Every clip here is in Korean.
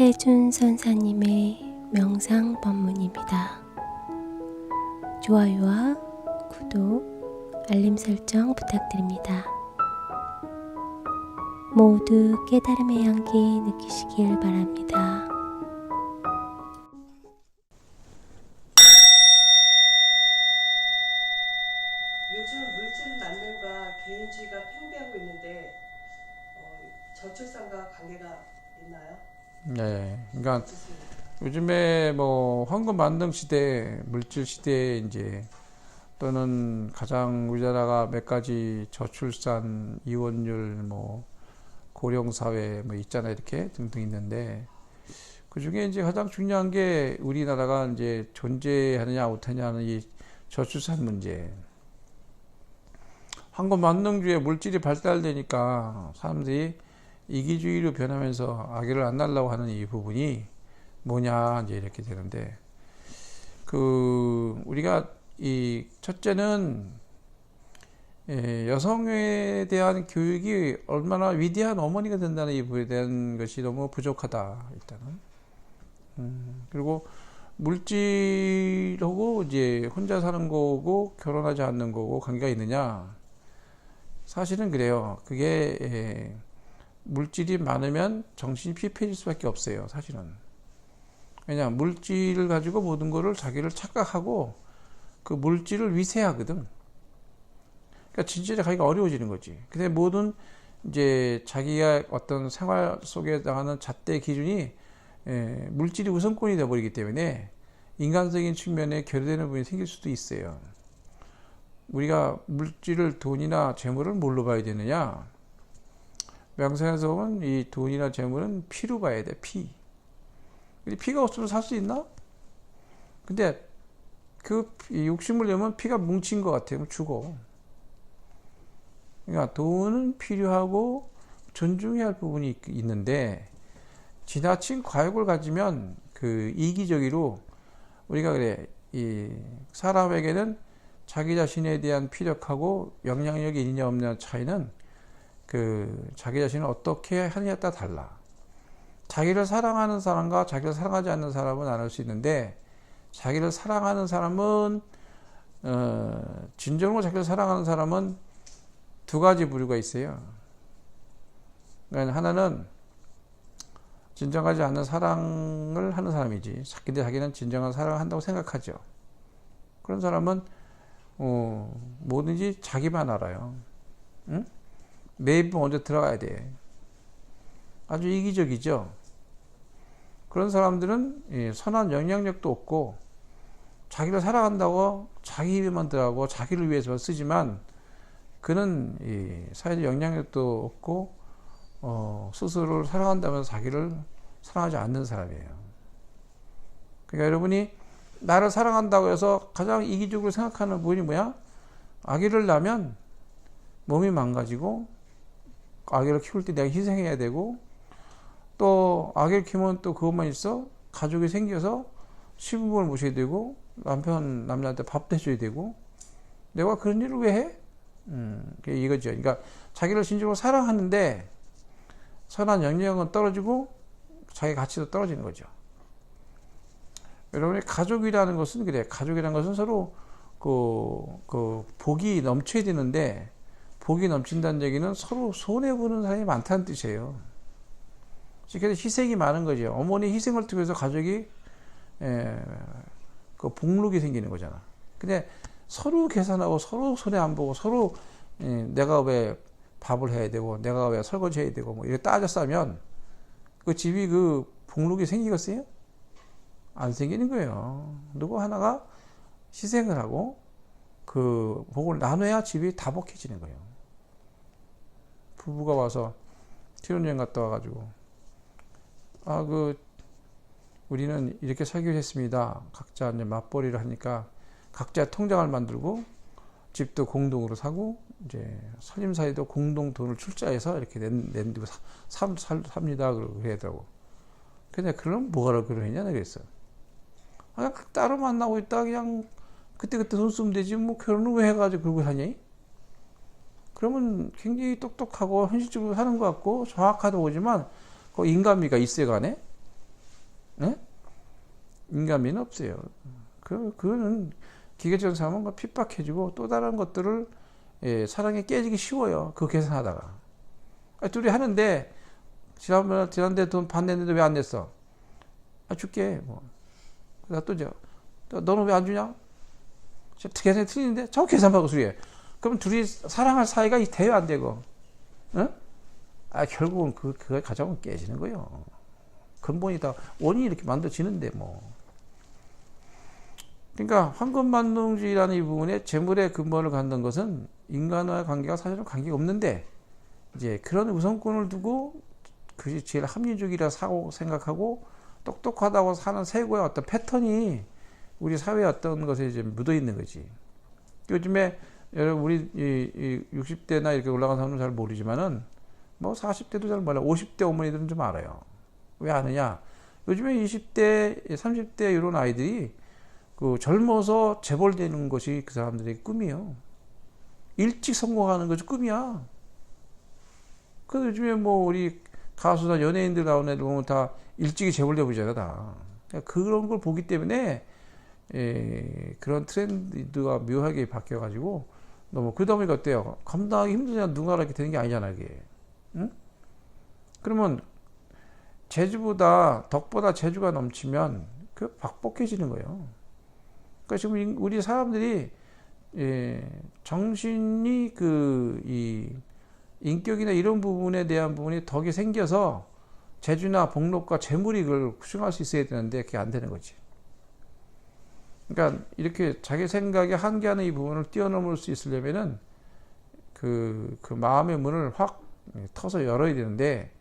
해준 선사님의 명상 법문입니다. 좋아요와 구독, 알림 설정 부탁드립니다. 모두 깨달음의 향기 느끼시길 바랍니다. 요즘 물질 만능과 개인주의가 팽배하고 있는데 저출산과 관계가 있나요? 네, 그러니까 요즘에 뭐 황금 만능 시대, 물질 시대에 이제 또는 가장 우리나라가 몇 가지 저출산, 이혼율, 뭐 고령 사회 뭐 있잖아요, 이렇게 등등 있는데 그 중에 이제 가장 중요한 게 우리나라가 이제 존재하느냐 못하느냐는 이 저출산 문제. 황금 만능주의 물질이 발달되니까 사람들이 이기주의로 변하면서 아기를 안 낳으려고 하는 이 부분이 뭐냐 이제 이렇게 되는데 우리가 이 첫째는 여성에 대한 교육이 얼마나 위대한 어머니가 된다는 이 부분에 대한 것이 너무 부족하다 일단은. 그리고 물질하고 이제 혼자 사는 거고 결혼하지 않는 거고 관계가 있느냐? 사실은 그래요. 그게 물질이 많으면 정신이 피폐해질 수밖에 없어요. 사실은. 왜냐 물질을 가지고 모든 거를 자기를 착각하고 그 물질을 위세하거든. 그러니까 진짜로 가기가 어려워지는 거지. 근데 모든 이제 자기가 어떤 생활 속에 나가는 잣대 기준이 물질이 우선권이 되어버리기 때문에 인간적인 측면에 결여되는 부분이 생길 수도 있어요. 우리가 물질을 돈이나 재물을 뭘로 봐야 되느냐? 명상에서 보면 이 돈이나 재물은 피로 봐야 돼. 피. 피가 없으면 살 수 있나? 근데 그 욕심을 내면 피가 뭉친 것 같아요. 죽어. 그러니까 돈은 필요하고 존중해야 할 부분이 있는데 지나친 과욕을 가지면 그 이기적으로 우리가 그래 이 사람에게는 자기 자신에 대한 피력하고 영향력이 있냐 없냐 차이는 자기 자신을 어떻게 하느냐에 따라 달라. 자기를 사랑하는 사람과 자기를 사랑하지 않는 사람은 나눌 수 있는데 자기를 사랑하는 사람은 진정으로 자기를 사랑하는 사람은 두 가지 부류가 있어요. 그러니까 하나는 진정하지 않는 사랑을 하는 사람이지. 근데 자기는 진정한 사랑을 한다고 생각하죠. 그런 사람은 뭐든지 자기만 알아요. 응? 내 입에 먼저 들어가야 돼. 아주 이기적이죠. 그런 사람들은 선한 영향력도 없고 자기를 사랑한다고 자기 입에만 들어가고 자기를 위해서 쓰지만 그는 사회적 영향력도 없고 스스로를 사랑한다면서 자기를 사랑하지 않는 사람이에요. 그러니까 여러분이 나를 사랑한다고 해서 가장 이기적으로 생각하는 부분이 뭐야? 아기를 낳으면 몸이 망가지고 아기를 키울 때 내가 희생해야 되고 또 아기를 키우면 또 그것만 있어 가족이 생겨서 시부모를 모셔야 되고 남자한테 밥도 해줘야 되고 내가 그런 일을 왜 해? 이거죠. 그러니까 자기를 진정으로 사랑하는데 선한 영향은 떨어지고 자기 가치도 떨어지는 거죠. 여러분의 가족이라는 것은 그래. 가족이라는 것은 서로 복이 넘쳐야 되는데 복이 넘친다는 얘기는 서로 손해보는 사람이 많다는 뜻이에요. 그래서 희생이 많은 거죠. 어머니 희생을 통해서 가족이 복록이 생기는 거잖아. 근데 서로 계산하고 서로 손해 안 보고 서로 내가 왜 밥을 해야 되고 내가 왜 설거지 해야 되고 뭐 이렇게 따져 싸면 그 집이 복록이 생기겠어요? 안 생기는 거예요. 누구 하나가 희생을 하고 그 복을 나눠야 집이 다복해지는 거예요. 부부가 와서 신혼여행 갔다 와가지고 우리는 이렇게 살기로 했습니다. 각자 이제 맞벌이를 하니까 각자 통장을 만들고 집도 공동으로 사고 이제 살림살이도 공동 돈을 출자해서 이렇게 낸두고 삽니다. 그러더라고. 근데 그럼 뭐하러 그러느냐 그랬어. 따로 만나고 있다 그냥 그때그때 돈 쓰면 되지 뭐 결혼을 왜 해가지고 그러고 사냐? 그러면 굉장히 똑똑하고 현실적으로 사는 것 같고 정확하다 보지만 그 인간미가 있어야 가네. 예? 인간미는 없어요. 그거는 기계적인 사람은 핍박해주고 또 다른 것들을 사랑에 깨지기 쉬워요. 그거 계산하다가. 둘이 하는데 지난달에 돈 반 냈는데 왜 안 냈어? 줄게. 뭐. 그래서 또 너는 왜 안 주냐? 계산이 틀리는데 저 계산하고 소리해. 그럼 둘이 사랑할 사이가 돼요, 안 되고? 응? 결국은 그 가정은 깨지는 거예요. 근본이 다 원인이 이렇게 만들어지는데 뭐. 그러니까 황금만능주의라는 이 부분에 재물의 근본을 갖는 것은 인간과의 관계가 사실은 관계가 없는데 이제 그런 우선권을 두고 그것이 제일 합리적이라 생각하고 똑똑하다고 사는 세고의 어떤 패턴이 우리 사회의 어떤 것에 이제 묻어 있는 거지. 요즘에 여러분 우리 60대나 이렇게 올라간 사람은 잘 모르지만은 뭐 40대도 잘 몰라. 50대 어머니들은 좀 알아요. 왜 아느냐? 요즘에 20대, 30대 이런 아이들이 그 젊어서 재벌되는 것이 그 사람들의 꿈이에요. 일찍 성공하는 것이 꿈이야. 그래서 요즘에 뭐 우리 가수나 연예인들 나오는 애들 보면 다 일찍이 재벌돼 보잖아, 다. 그러니까 그런 걸 보기 때문에 그런 트렌드가 묘하게 바뀌어가지고 너무 그러다 보니까 어때요? 감당하기 힘드냐 누가 이렇게 되는 게 아니잖아, 이게. 응? 그러면 덕보다 재주가 넘치면 그 박복해지는 거예요. 그러니까 지금 우리 사람들이 정신이 이 인격이나 이런 부분에 대한 부분이 덕이 생겨서 재주나 복록과 재물이 그걸 구성할 수 있어야 되는데 그게 안 되는 거지. 그러니까 이렇게 자기 생각에 한계하는 이 부분을 뛰어넘을 수 있으려면은 그 마음의 문을 확 터서 열어야 되는데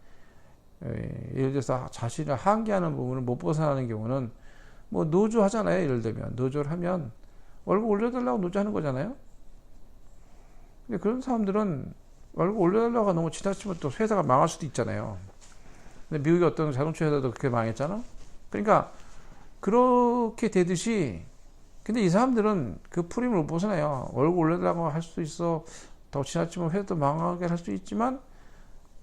예를 들어서 자신을 한계하는 부분을 못 벗어나는 경우는 뭐 노조 하잖아요. 예를 들면 노조를 하면 월급 올려달라고 노조하는 거잖아요. 근데 그런 사람들은 월급 올려달라고 너무 지나치면 또 회사가 망할 수도 있잖아요. 근데 미국의 어떤 자동차 회사도 그렇게 망했잖아. 그러니까 그렇게 되듯이 근데 이 사람들은 그 프레임을 못 벗어나요. 월급 올려달라고 할 수도 있어. 더 지나치면 회사도 망하게 할 수 있지만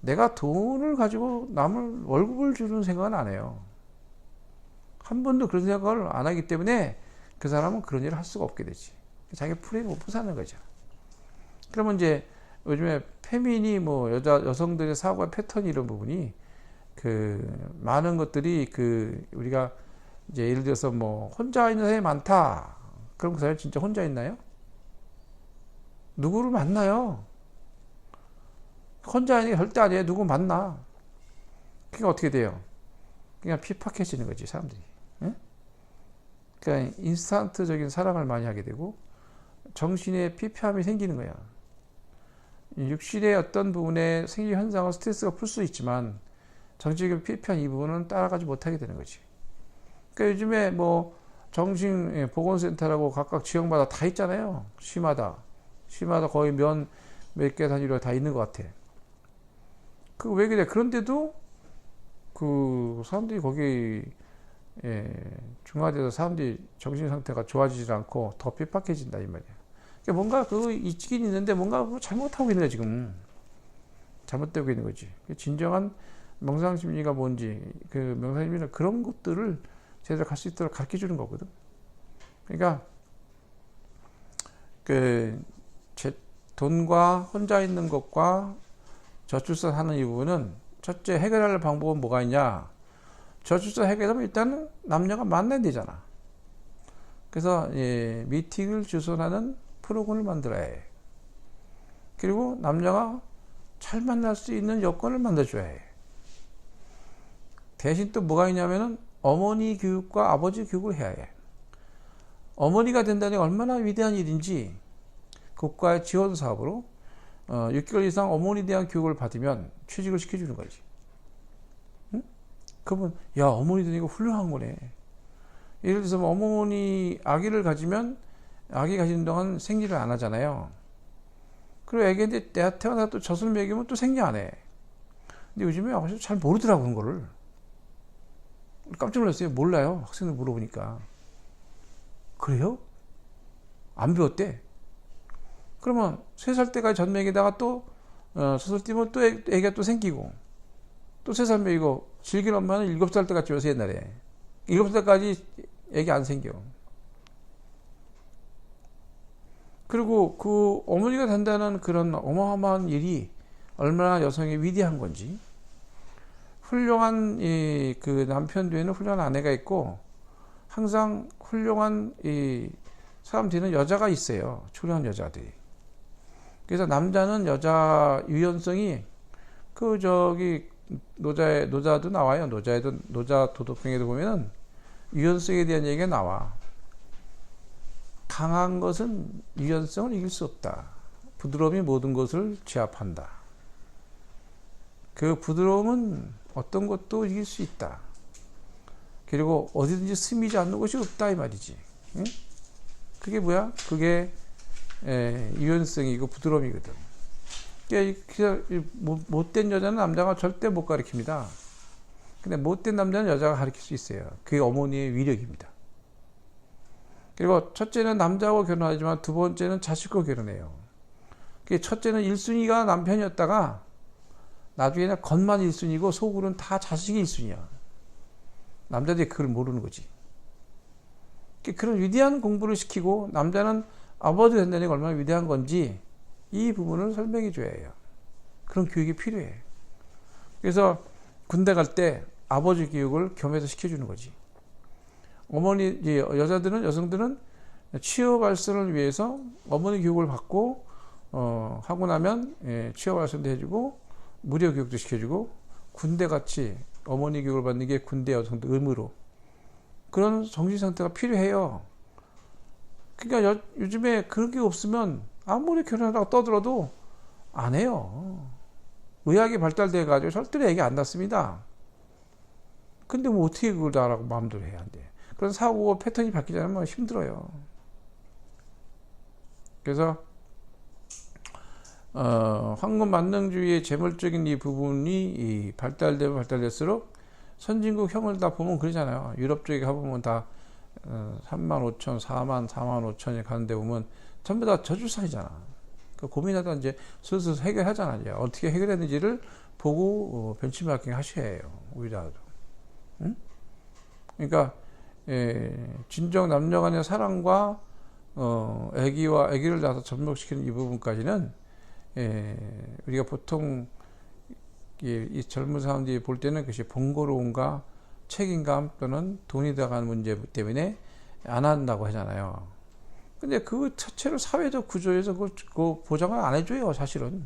내가 돈을 가지고 남을 월급을 주는 생각은 안 해요. 한 번도 그런 생각을 안 하기 때문에 그 사람은 그런 일을 할 수가 없게 되지. 자기 프레임을 못 벗어나는 거죠. 그러면 이제 요즘에 페미니 뭐 여성들의 사고의 패턴 이런 부분이 많은 것들이 우리가 이제 예를 들어서 뭐 혼자 있는 사람이 많다. 그럼 그 사람이 진짜 혼자 있나요? 누구를 만나요? 혼자 있는 게 절대 아니에요. 누구 만나. 그러니까 어떻게 돼요? 그냥 핍박해지는 거지, 사람들이. 응? 그러니까 인스턴트적인 사랑을 많이 하게 되고 정신에 피폐함이 생기는 거야. 육신의 어떤 부분에 생리 현상은 스트레스가 풀 수 있지만 정신적인 피폐한 이 부분은 따라가지 못하게 되는 거지. 그러니까 요즘에 뭐 정신보건센터라고 각각 지역마다 다 있잖아요. 시마다 거의 몇 개 단위로 다 있는 것 같아. 왜 그래? 그런데도 사람들이 거기 중화돼서 사람들이 정신 상태가 좋아지지 않고 더 핍박해진다 이 말이야. 그러니까 뭔가 있긴 있는데 뭔가 잘못하고 있는 거야 지금. 잘못되고 있는 거지. 진정한 명상심리가 뭔지 명상심리는 그런 것들을 제대로 갈 수 있도록 가르쳐 주는 거거든. 그러니까 돈과 혼자 있는 것과 저출산 하는 이 부분은 첫째 해결할 방법은 뭐가 있냐? 저출산 해결하면 일단은 남녀가 만나야 되잖아. 그래서 미팅을 주선하는 프로그램을 만들어야 해. 그리고 남녀가 잘 만날 수 있는 여건을 만들어줘야 해. 대신 또 뭐가 있냐면은 어머니 교육과 아버지 교육을 해야 해. 어머니가 된다는 게 얼마나 위대한 일인지 국가의 지원 사업으로 6개월 이상 어머니에 대한 교육을 받으면 취직을 시켜주는 거지. 응? 그러면 야 어머니 되니까 훌륭한 거네. 예를 들어서 아기를 가지면 아기 가지는 동안 생리를 안 하잖아요. 그리고 애기한테 내가 태어나서 또 젖을 먹이면 또 생리 안 해. 근데 요즘에 아버지도 잘 모르더라고 그런 거를. 깜짝 놀랐어요. 몰라요. 학생들 물어보니까. 그래요? 안 배웠대. 그러면 3살 때까지 젖 먹이다가 또 젖을 띄면 또 애기가 또 생기고 또 3살 먹이고 질긴 엄마는 7살 때까지 줘서 옛날에 7살까지 애기 안 생겨. 그리고 그 어머니가 된다는 그런 어마어마한 일이 얼마나 여성이 위대한 건지. 훌륭한 그 남편 뒤에는 훌륭한 아내가 있고 항상 훌륭한 사람 뒤에는 여자가 있어요. 훌륭한 여자들이. 그래서 남자는 여자 유연성이 노자도 나와요. 노자 도덕경에도 보면은 유연성에 대한 얘기가 나와. 강한 것은 유연성을 이길 수 없다. 부드러움이 모든 것을 제압한다. 그 부드러움은 어떤 것도 이길 수 있다. 그리고 어디든지 스미지 않는 것이 없다 이 말이지. 응? 그게 뭐야? 그게 유연성이고 부드러움이거든. 그러니까 못된 여자는 남자가 절대 못 가르칩니다. 근데 못된 남자는 여자가 가르칠 수 있어요. 그게 어머니의 위력입니다. 그리고 첫째는 남자하고 결혼하지만 두 번째는 자식과 결혼해요. 첫째는 1순위가 남편이었다가 나중에는 겉만 1순위고 속으로는 다 자식이 1순위야. 남자들이 그걸 모르는 거지. 그런 위대한 공부를 시키고 남자는 아버지 된다는 게 얼마나 위대한 건지 이 부분을 설명해 줘야 해요. 그런 교육이 필요해. 그래서 군대 갈 때 아버지 교육을 겸해서 시켜주는 거지. 여성들은 취업 발전을 위해서 어머니 교육을 받고 하고 나면 취업 발전도 해주고 무료 교육도 시켜주고 군대 같이 어머니 교육을 받는 게 군대 여성들 의무로 그런 정신 상태가 필요해요. 그러니까 요즘에 그런 게 없으면 아무리 결혼하다가 떠들어도 안 해요. 의학이 발달돼 가지고 절대로 얘기 안 났습니다. 근데 뭐 어떻게 그걸 알아고 마음대로 해야 안 돼. 그런 사고 패턴이 바뀌지 않으면 힘들어요. 그래서 황금 만능주의의 재물적인 이 부분이 발달되면 발달될수록 선진국 형을 다 보면 그러잖아요. 유럽 쪽에 가보면 다 35,000, 45,000에 가는데 보면 전부 다 저출산이잖아. 그러니까 고민하다 이제 슬슬 해결하잖아. 이제 어떻게 해결했는지를 보고 벤치마킹 하셔야 해요. 우리라도. 응? 그러니까 진정 남녀 간의 사랑과 아기를 낳아서 접목시키는 이 부분까지는 우리가 보통 이 젊은 사람들이 볼 때는 그것이 번거로움과 책임감 또는 돈이 들어가는 문제 때문에 안 한다고 하잖아요. 근데 그 자체를 사회적 구조에서 그 보장을 안 해줘요, 사실은.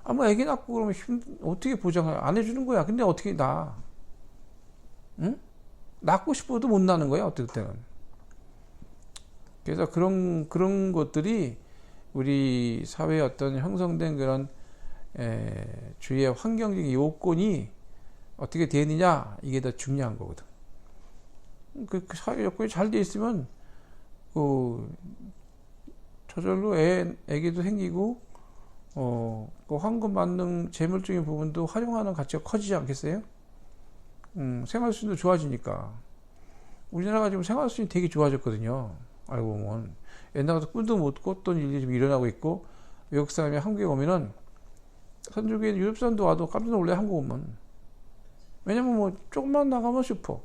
뭐 아기 낳고 그러면 어떻게 보장을 안 해주는 거야. 근데 어떻게 낳아? 응? 낳고 싶어도 못 낳는 거야, 어떨 때는. 그래서 그런 것들이 우리 사회에 어떤 형성된 그런 주위의 환경적인 요건이 어떻게 되느냐, 이게 더 중요한 거거든. 그 사회 요건이 잘 돼 있으면 저절로 애기도 생기고 그 황금 만능 재물적인 부분도 활용하는 가치가 커지지 않겠어요? 생활 수준도 좋아지니까. 우리나라가 지금 생활 수준이 되게 좋아졌거든요. 알고 보면 옛날부터 꿈도 못 꿨던 일이 지금 일어나고 있고, 외국 사람이 한국에 오면은 선조기에 유럽 사람도 와도 깜짝 놀래. 한국 오면. 왜냐면 뭐 조금만 나가면 슈퍼,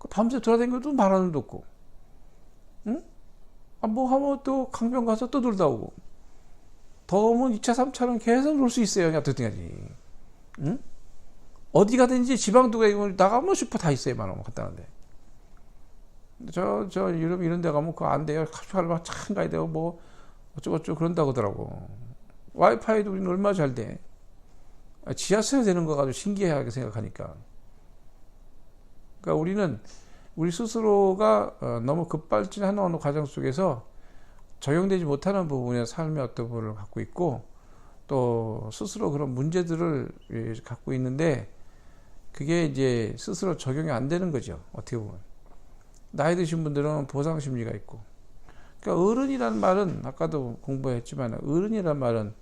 밤새 돌아다니는 것도 말하는 것도 없고, 응? 뭐 하면 또 강변 가서 또 놀다 오고, 더우면 2차 3차는 계속 놀 수 있어요. 어떻게든지. 응? 어디 가든지 지방도 나가면 슈퍼 다 있어요. 말하면 간단한데. 저 유럽 이런 데 가면 그거 안 돼요. 카피탈만 참 가야 돼요. 뭐 어쩌고저쩌고 그런다고 하더라고. 와이파이도 우리는 얼마나 잘 돼. 지하철에 되는 거 가지고 신기하게 생각하니까. 그러니까 우리 스스로가 너무 급발진하는 어느 과정 속에서 적용되지 못하는 부분의 삶의 어떤 부분을 갖고 있고, 또 스스로 그런 문제들을 갖고 있는데, 그게 이제 스스로 적용이 안 되는 거죠. 어떻게 보면. 나이 드신 분들은 보상 심리가 있고. 그러니까 어른이란 말은, 아까도 공부했지만, 어른이란 말은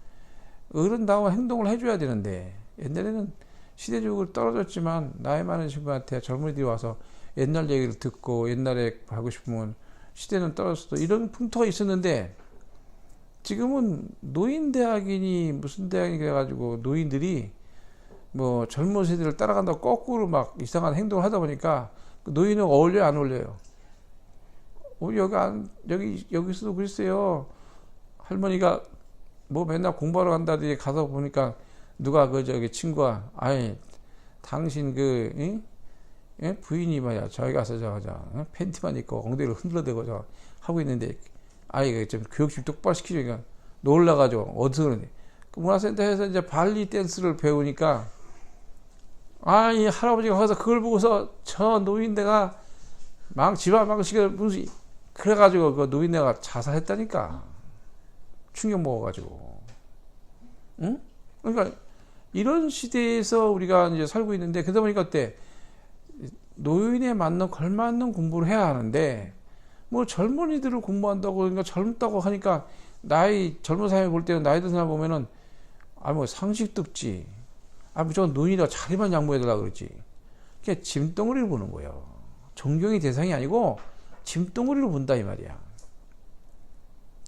어른다운 행동을 해줘야 되는데, 옛날에는 시대적으로 떨어졌지만 나이 많으신 분한테 젊은이들이 와서 옛날 얘기를 듣고 옛날에 하고 싶으면 시대는 떨어졌어도 이런 풍토가 있었는데, 지금은 노인대학이니 무슨 대학이 그래가지고 노인들이 뭐 젊은 세대를 따라간다고 거꾸로 막 이상한 행동을 하다 보니까 그 노인은 어울려요, 안 어울려요? 우리 여기서도 그랬어요. 할머니가 뭐 맨날 공부하러 간다더니 가서 보니까 누가 그 저기 친구가 아이 당신 그 예? 부인이 말이야 저기 가서 저 팬티만 입고 엉덩이를 흔들어대고 저 하고 있는데 아이가 좀 교육 좀 똑바로 시키니까 놀라가지고 어디서 그러니 그 문화센터에서 이제 발리 댄스를 배우니까 이 할아버지가 가서 그걸 보고서 저 노인네가 집안 망치게 무슨 그래가지고 그 노인네가 자살했다니까. 충격 먹어가지고. 응? 그러니까 이런 시대에서 우리가 이제 살고 있는데 그러다 보니까 어때? 노인에 맞는 걸맞는 공부를 해야 하는데 뭐 젊은이들을 공부한다고 그러니까 젊다고 하니까 젊은 사람이 볼 때는 나이 든 사람 보면은 뭐 상식도 없지. 무조건 노인이라 자리만 양보해달라 그러지. 그게 짐덩어리를 보는 거예요. 존경의 대상이 아니고 짐덩어리로 본다 이 말이야.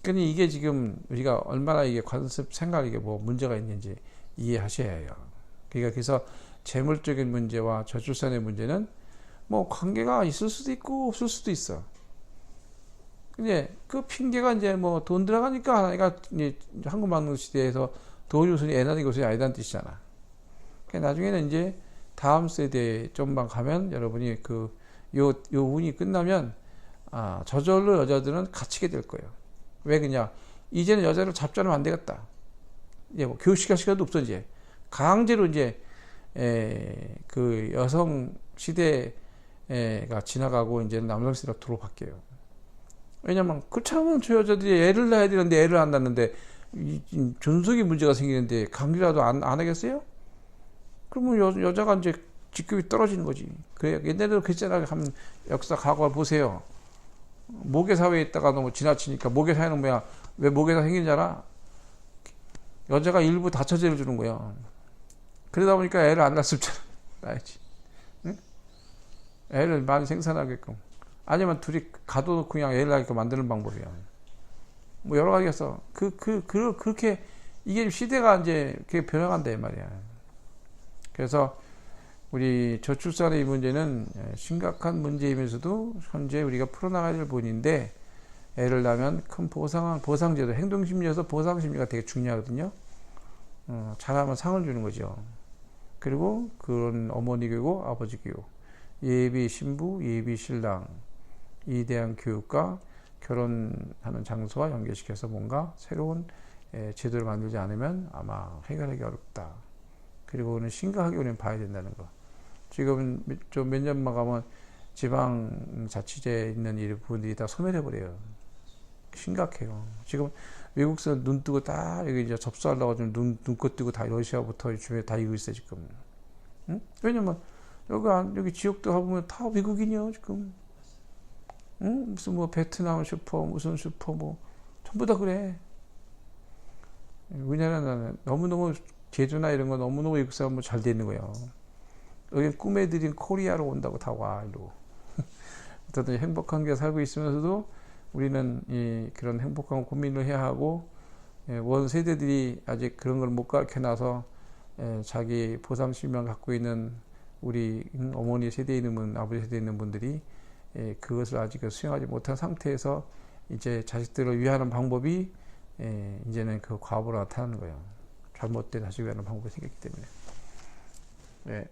그러니 이게 지금 우리가 얼마나 이게 관습 생각 이게 뭐 문제가 있는지 이해하셔야 해요. 그러니까 그래서 재물적인 문제와 저출산의 문제는 뭐 관계가 있을 수도 있고 없을 수도 있어. 근데 그 핑계가 이제 뭐 돈 들어가니까 하나가 이제 한국 막노 시대에서 돈 우선이 애 낳는 것이 아니다는 뜻이잖아. 그러니까 나중에는 이제 다음 세대 좀만 가면 여러분이 요 운이 끝나면 저절로 여자들은 갇히게 될 거예요. 왜 그냐? 이제는 여자를 잡자면 안 되겠다. 이제 뭐 교육시킬 시간도 없어 이제 강제로 이제 그 여성 시대가 지나가고 이제는 남성 시대로 도로 바뀌어요. 왜냐면 그렇다면 저 여자들이 애를 낳아야 되는데 애를 안 낳는데 존속이 문제가 생기는데 강제라도 안 하겠어요? 그러면 여자가 이제 직급이 떨어지는 거지. 그래 옛날에도 그랬잖아. 한번 역사 과거를 보세요. 모계 사회에 있다가 너무 지나치니까 모계 사회는 뭐야? 왜 모계가 생긴 줄 알아? 여자가 일부 다처제를 주는 거야. 그러다 보니까 애를 안 낳았을 줄 알아야지. 응? 애를 많이 생산하게끔. 아니면 둘이 가둬놓고 그냥 애를 낳게끔 만드는 방법이야. 뭐 여러 가지가 있어. 그렇게 이게 시대가 이제 그게 변해간다 이 말이야. 그래서 우리 저출산의 문제는 심각한 문제이면서도 현재 우리가 풀어나가야 될 부분인데 애를 낳으면 큰 보상제도 행동심리에서 보상심리가 되게 중요하거든요. 잘하면 상을 주는 거죠. 그리고 그런 어머니 교육, 아버지 교육, 예비 신부, 예비 신랑 이 대한 교육과 결혼하는 장소와 연결시켜서 뭔가 새로운 제도를 만들지 않으면 아마 해결하기 어렵다. 그리고는 심각하게 우리는 봐야 된다는 거. 지금 좀 몇 년만 가면 지방자치제에 있는 이 부분들이 다 소멸해버려요. 심각해요. 지금 외국에서 눈 뜨고 다 여기 이제 접수하려고 좀 눈껏 뜨고 다 러시아부터 주변에 다 이고 있어요, 지금. 응? 왜냐면 여기 지역도 가보면 다 외국인이요, 지금. 응? 무슨 뭐 베트남 슈퍼, 무슨 슈퍼 뭐 전부 다 그래. 우리나라는 너무너무 제주나 이런 거 너무너무 외국 사람 뭐 잘 돼 있는 거예요. 여기 꿈에 들인 코리아로 온다고 다 와, 이러고. 어쨌든 행복한 게 살고 있으면서도 우리는 그런 행복한 고민을 해야 하고, 원 세대들이 아직 그런 걸 못 가르쳐놔서 자기 보상심만 갖고 있는 우리 어머니 세대에 있는 분, 아버지 세대에 있는 분들이 그것을 아직 수용하지 못한 상태에서 이제 자식들을 위하는 방법이 이제는 그 과부로 나타나는 거예요. 잘못된 자식을 위하는 방법이 생겼기 때문에. 네.